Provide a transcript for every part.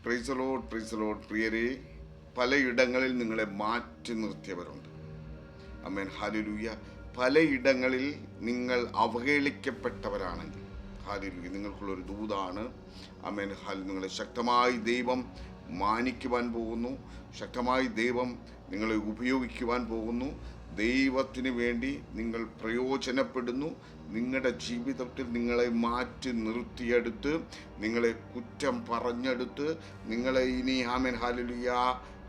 Praise the Lord, praise the Lord. പ്രിയരെ, പലയിടങ്ങളിൽ നിങ്ങളെ മാറ്റി നിർത്തിയവരുണ്ട്. ആമേൻ, ഹല്ലേലൂയ. പലയിടങ്ങളിൽ നിങ്ങൾ അവഹേളിക്കപ്പെട്ടവരാണെങ്കിൽ ഹല്ലേലൂയ, നിങ്ങൾക്കുള്ളൊരു ദൂതാണ്. ആമേൻ, നിങ്ങളെ ശക്തമായി ദൈവം മാനിക്കുവാൻ പോകുന്നു. ശക്തമായി ദൈവം നിങ്ങളെ ഉപയോഗിക്കുവാൻ പോകുന്നു. ദൈവത്തിന് വേണ്ടി നിങ്ങൾ പ്രയോജനപ്പെടുന്നു. നിങ്ങളുടെ ജീവിതത്തിൽ നിങ്ങളെ മാറ്റി നിർത്തിയെടുത്ത്, നിങ്ങളെ കുറ്റം പറഞ്ഞെടുത്ത്, നിങ്ങളെ ഇനി ആമേൻ ഹല്ലേലൂയ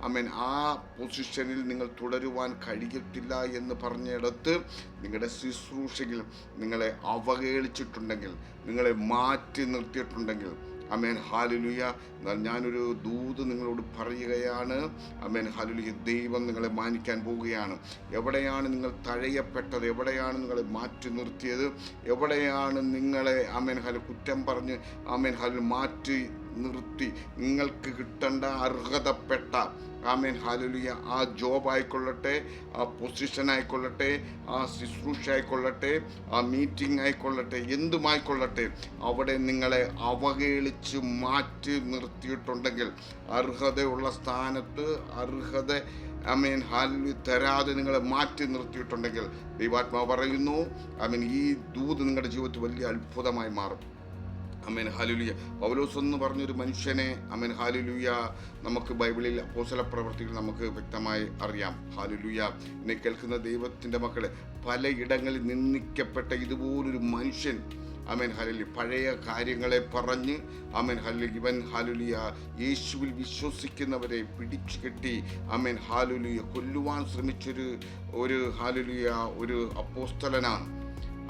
ആമേൻ ആ പൊസിഷനിൽ നിങ്ങൾ തുടരുവാൻ കഴിയത്തില്ല എന്ന് പറഞ്ഞിടത്ത് നിങ്ങളുടെ ശുശ്രൂഷയിൽ നിങ്ങളെ അവഹേളിച്ചിട്ടുണ്ടെങ്കിൽ, നിങ്ങളെ മാറ്റി നിർത്തിയിട്ടുണ്ടെങ്കിൽ, ആമേൻ ഹല്ലേലൂയ, എന്നാൽ ഞാനൊരു ദൂത് നിങ്ങളോട് പറയുകയാണ്. ആമേൻ ഹല്ലേലൂയ, ദൈവം നിങ്ങളെ മാനിക്കാൻ പോവുകയാണ്. എവിടെയാണ് നിങ്ങൾ തഴയപ്പെട്ടത്, എവിടെയാണ് നിങ്ങളെ മാറ്റി നിർത്തിയത്, എവിടെയാണ് നിങ്ങളെ ആമേൻ കുറ്റം പറഞ്ഞ് ആമേൻ മാറ്റി നിർത്തി നിങ്ങൾക്ക് കിട്ടേണ്ട അർഹതപ്പെട്ട ആമേൻ ഹല്ലേലൂയ ആ ജോബ് ആയിക്കൊള്ളട്ടെ, ആ പൊസിഷൻ ആയിക്കൊള്ളട്ടെ, ആ ശുശ്രൂഷ ആയിക്കൊള്ളട്ടെ, ആ മീറ്റിംഗ് ആയിക്കൊള്ളട്ടെ, എന്തുമായിക്കൊള്ളട്ടെ, അവിടെ നിങ്ങളെ അവഹേളിച്ച് മാറ്റി നിർത്തിയിട്ടുണ്ടെങ്കിൽ, അർഹതയുള്ള സ്ഥാനത്ത് അർഹത ആമേൻ ഹല്ലേലൂയ തരാതെ നിങ്ങളെ മാറ്റി നിർത്തിയിട്ടുണ്ടെങ്കിൽ, ദൈവാത്മാവ് പറയുന്നു ആമേൻ ഈ ദൂത് നിങ്ങളുടെ ജീവിതത്തിൽ വലിയ അത്ഭുതമായി മാറും. Amen hallelujah. പൗലോസ് എന്ന് പറഞ്ഞൊരു മനുഷ്യനെ ആമേൻ ഹല്ലേലൂയ നമുക്ക് ബൈബിളിൽ അപ്പോസ്തല പ്രവൃത്തികൾ നമുക്ക് വ്യക്തമായി അറിയാം. ഹല്ലേലൂയ. എന്നെ കേൾക്കുന്ന ദൈവത്തിൻ്റെ മക്കളെ, പലയിടങ്ങളിൽ നിന്ദിക്കപ്പെട്ട ഇതുപോലൊരു മനുഷ്യൻ ആമേൻ ഹല്ലേലൂയ പഴയ കാര്യങ്ങളെ പറഞ്ഞ് ആമേൻ ഹല്ലേലൂയ ഇവൻ ഹല്ലേലൂയ യേശുവിൽ വിശ്വസിക്കുന്നവരെ പിടിച്ചു കെട്ടി ആമേൻ ഹല്ലേലൂയ കൊല്ലുവാൻ ശ്രമിച്ചൊരു ഹല്ലേലൂയ ഒരു അപ്പോസ്തലനാണ്.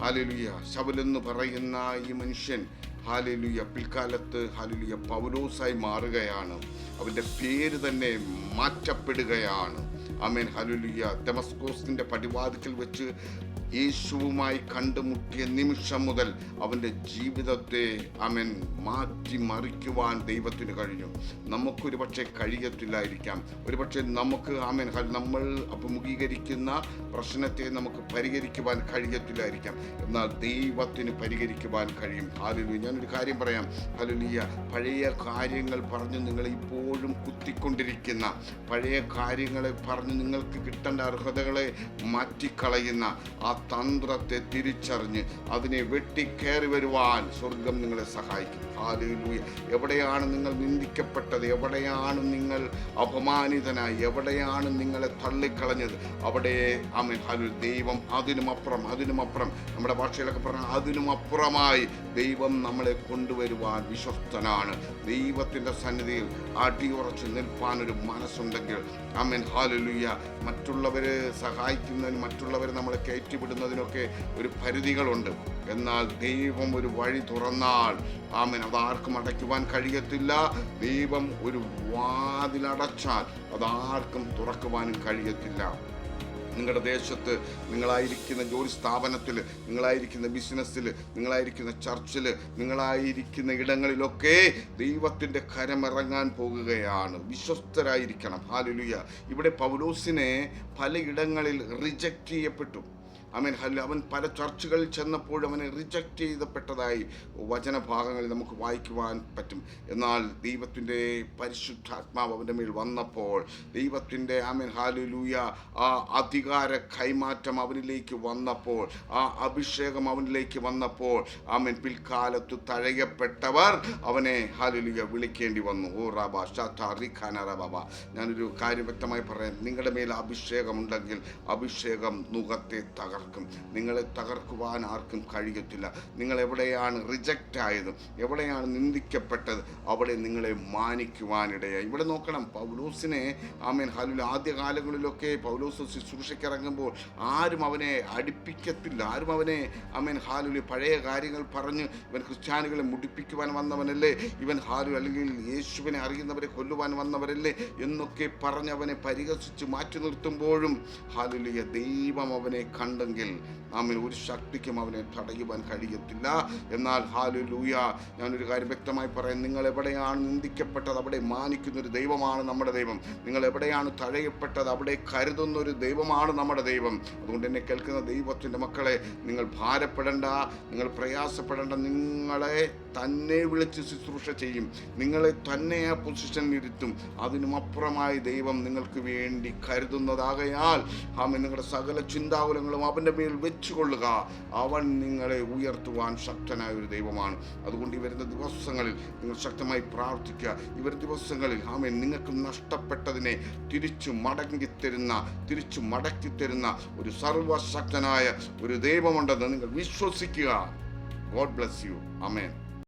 ഹല്ലേലൂയ. ശൗലെന്ന് പറയുന്ന ഈ മനുഷ്യൻ ഹല്ലേലൂയ പിൽക്കാലത്ത് ഹല്ലേലൂയ പൗലോസായി മാറുകയാണ്. അവൻ്റെ പേര് തന്നെ മാറ്റപ്പെടുകയാണ്. Amen hallelujah. ദമസ്കോസിൻ്റെ പടിവാതിക്കൽ വെച്ച് യേശുവുമായി കണ്ടുമുട്ടിയ നിമിഷം മുതൽ അവൻ്റെ ജീവിതത്തെ ആമേൻ മാറ്റിമറിക്കുവാൻ ദൈവത്തിന് കഴിഞ്ഞു. നമുക്കൊരു പക്ഷേ കഴിയത്തില്ലായിരിക്കാം. ഒരുപക്ഷെ നമുക്ക് ആമേൻ നമ്മൾ അഭിമുഖീകരിക്കുന്ന പ്രശ്നത്തെ നമുക്ക് പരിഹരിക്കുവാൻ കഴിയത്തില്ലായിരിക്കാം. എന്നാൽ ദൈവത്തിന് പരിഹരിക്കുവാൻ കഴിയും. ഹല്ലേലൂയ. ഞാനൊരു കാര്യം പറയാം. ഹല്ലേലൂയ. പഴയ കാര്യങ്ങൾ പറഞ്ഞ് നിങ്ങൾ ഇപ്പോഴും കുത്തിക്കൊണ്ടിരിക്കുന്ന, പഴയ കാര്യങ്ങളെ പറഞ്ഞ് നിങ്ങൾക്ക് കിട്ടേണ്ട അർഹതകളെ മാറ്റിക്കളയുന്ന ആ തന്ത്രത്തെ തിരിച്ചറിഞ്ഞ് അതിനെ വെട്ടിക്കയറി വരുവാൻ സ്വർഗം നിങ്ങളെ സഹായിക്കും. ഹല്ലേലൂയ. എവിടെയാണ് നിങ്ങൾ നിന്ദിക്കപ്പെട്ടത്, എവിടെയാണ് നിങ്ങൾ അപമാനിതനായി, എവിടെയാണ് നിങ്ങളെ തള്ളിക്കളഞ്ഞത്, അവിടെ ആമേൻ ഹല്ലേലൂയ ദൈവം അതിനുമപ്പുറം നമ്മുടെ ഭാഷയിലൊക്കെ പറഞ്ഞാൽ അതിനുമപ്പുറമായി ദൈവം നമ്മളെ കൊണ്ടുവരുവാൻ വിശ്വസ്തനാണ്. ദൈവത്തിൻ്റെ സന്നിധിയിൽ അടിയുറച്ച് നിൽപ്പാനൊരു മനസ്സുണ്ടെങ്കിൽ ആമേൻ ഹല്ലേലൂയ മറ്റുള്ളവരെ സഹായിക്കുന്നതിന്, മറ്റുള്ളവരെ നമ്മളെ കയറ്റിവിടുന്നതിനൊക്കെ ഒരു പരിധികളുണ്ട്. എന്നാൽ ദൈവം ഒരു വഴി തുറന്നാൽ ആമേൻ അതാർക്കും അടയ്ക്കുവാൻ കഴിയത്തില്ല. ദൈവം ഒരു വാതിലടച്ചാൽ അതാർക്കും തുറക്കുവാനും കഴിയത്തില്ല. നിങ്ങളുടെ ദേശത്ത്, നിങ്ങളായിരിക്കുന്ന ജോലി സ്ഥാപനത്തിൽ, നിങ്ങളായിരിക്കുന്ന ബിസിനസ്സിൽ, നിങ്ങളായിരിക്കുന്ന ചർച്ചിൽ, നിങ്ങളായിരിക്കുന്ന ഇടങ്ങളിലൊക്കെ ദൈവത്തിൻ്റെ കരമിറങ്ങാൻ പോകുകയാണ്. വിശ്വസ്തരായിരിക്കണം. ഹല്ലേലൂയ. ഇവിടെ പൗലോസിനെ പലയിടങ്ങളിൽ റിജക്റ്റ് ചെയ്യപ്പെട്ടു. Amen hallelujah. അവൻ പല ചർച്ചുകളിൽ ചെന്നപ്പോൾ അവനെ റിജക്റ്റ് ചെയ്യപ്പെട്ടതായി വചനഭാഗങ്ങളിൽ നമുക്ക് വായിക്കുവാൻ പറ്റും. എന്നാൽ ദൈവത്തിൻ്റെ പരിശുദ്ധാത്മാവ് അവൻ്റെ മേൽ വന്നപ്പോൾ, ദൈവത്തിൻ്റെ ആമേൻ ഹല്ലേലൂയ ആ അധികാര കൈമാറ്റം അവനിലേക്ക് വന്നപ്പോൾ, ആ അഭിഷേകം അവനിലേക്ക് വന്നപ്പോൾ ആമേൻ പിൽക്കാലത്ത് തഴയപ്പെട്ടവർ അവനെ ഹല്ലേലൂയ വിളിക്കേണ്ടി വന്നു. ഓ റാബ ഷാ റിഖാന റബ. ഞാനൊരു കാര്യം വ്യക്തമായി പറയാം. നിങ്ങളുടെ മേൽ അഭിഷേകമുണ്ടെങ്കിൽ അഭിഷേകം നുകത്തെ തകർക്കും. നിങ്ങളെ തകർക്കുവാൻ ആർക്കും കഴിയത്തില്ല. നിങ്ങൾ എവിടെയാണ് റിജക്റ്റ് ആയത്, എവിടെയാണ് നിന്ദിക്കപ്പെട്ടത്, അവിടെ നിങ്ങളെ മാനിക്കുവാനിടയായി. ഇവിടെ നോക്കണം, പൗലോസിനെ ആമേൻ ഹല്ലേലൂയ ആദ്യകാലങ്ങളിലൊക്കെ പൗലോസ് ശുശ്രൂഷയ്ക്കിറങ്ങുമ്പോൾ ആരും അവനെ അടുപ്പിക്കത്തില്ല. ആരും അവനെ ആമേൻ ഹല്ലേലൂയ പഴയ കാര്യങ്ങൾ പറഞ്ഞ് ഇവൻ ക്രിസ്ത്യാനികളെ മുടിപ്പിക്കുവാൻ വന്നവനല്ലേ, ഇവൻ ഹല്ലേലൂയ അല്ലെങ്കിൽ യേശുവിനെ അറിയുന്നവരെ കൊല്ലുവാൻ വന്നവരല്ലേ എന്നൊക്കെ പറഞ്ഞ് അവനെ പരിഹസിച്ച് മാറ്റി നിർത്തുമ്പോഴും ഹല്ലേലൂയ ദൈവം അവനെ കണ്ട് ഉണ്ടെങ്കിൽ ആമേൻ, ഒരു ശക്തിക്കും അവനെ തടയുവാൻ കഴിയത്തില്ല. എന്നാൽ ഹല്ലേലൂയ, ഞാനൊരു കാര്യം വ്യക്തമായി പറയാം, നിങ്ങൾ എവിടെയാണ് നിന്ദിക്കപ്പെട്ടത് അവിടെ മാനിക്കുന്നൊരു ദൈവമാണ് നമ്മുടെ ദൈവം. നിങ്ങൾ എവിടെയാണ് തഴയപ്പെട്ടത് അവിടെ കരുതുന്നൊരു ദൈവമാണ് നമ്മുടെ ദൈവം. അതുകൊണ്ട് എന്നെ കേൾക്കുന്ന ദൈവത്തിൻ്റെ മക്കളെ, നിങ്ങൾ ഭാരപ്പെടേണ്ട, നിങ്ങൾ പ്രയാസപ്പെടേണ്ട. നിങ്ങളെ തന്നെ വിളിച്ച് ശുശ്രൂഷ ചെയ്യും, നിങ്ങളെ തന്നെ ആ പൊസിഷനിൽ ഇരുത്തും. അതിനുമപ്പുറമായി ദൈവം നിങ്ങൾക്ക് വേണ്ടി കരുതുന്നതാകയാൽ ആമേൻ, നിങ്ങളുടെ സകല ചിന്താകുലങ്ങളും അവൻ്റെ മേൽ വെച്ചുകൊള്ളുക. അവൻ നിങ്ങളെ ഉയർത്തുവാൻ ശക്തനായ ഒരു ദൈവമാണ്. അതുകൊണ്ട് ഈ വരുന്ന ദിവസങ്ങളിൽ നിങ്ങൾ ശക്തമായി പ്രാർത്ഥിക്കുക. ഈ വരുന്ന ദിവസങ്ങളിൽ ആമേൻ, നിങ്ങൾക്ക് നഷ്ടപ്പെട്ടതിനെ തിരിച്ചു മടക്കിത്തരുന്ന ഒരു സർവശക്തനായ ഒരു ദൈവമുണ്ടെന്ന് നിങ്ങൾ വിശ്വസിക്കുക. God bless you. ആമേൻ.